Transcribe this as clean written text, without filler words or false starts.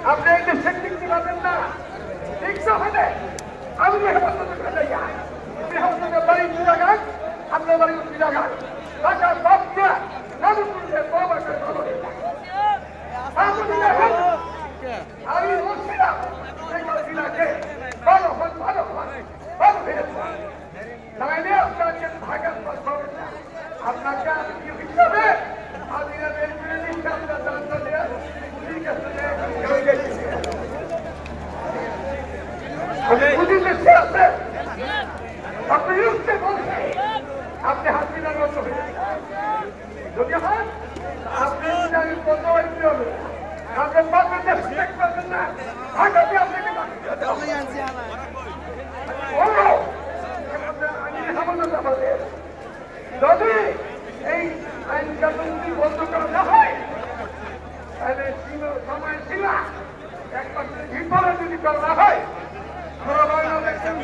আপনি এই দেশের টিকতে পারবেন না। ঠিক তো হবে আমি মেহবুবের যাইয়া মেহবুবের বাড়ি চিরাঘাট আপনার বাড়ি চিরাঘাট টাকা সব দিয়ে নানুপুরে বাবা করে ভালো আমি বলছিলাম ভালো হন ভালো হন ভালো হয়েছে তাইলে আপনাকে ভাগার আপনাকে হিসাবে আমি আপনার জানতে দেয় ঠিক আছে আপনি উঠতে বলছেন আপনি হাসিনার মতো হয়ে যদি হন আপনি কত হয়েছে হবে আপনার বাংলাদেশ করবেন না ঢাকাতে আপনাকে যদি এই আইন কানুনটি বন্ধ করা না হয় তাহলে সময় ছিল একমাত্র ভিতরে যদি করা হয় বাংলাদেশের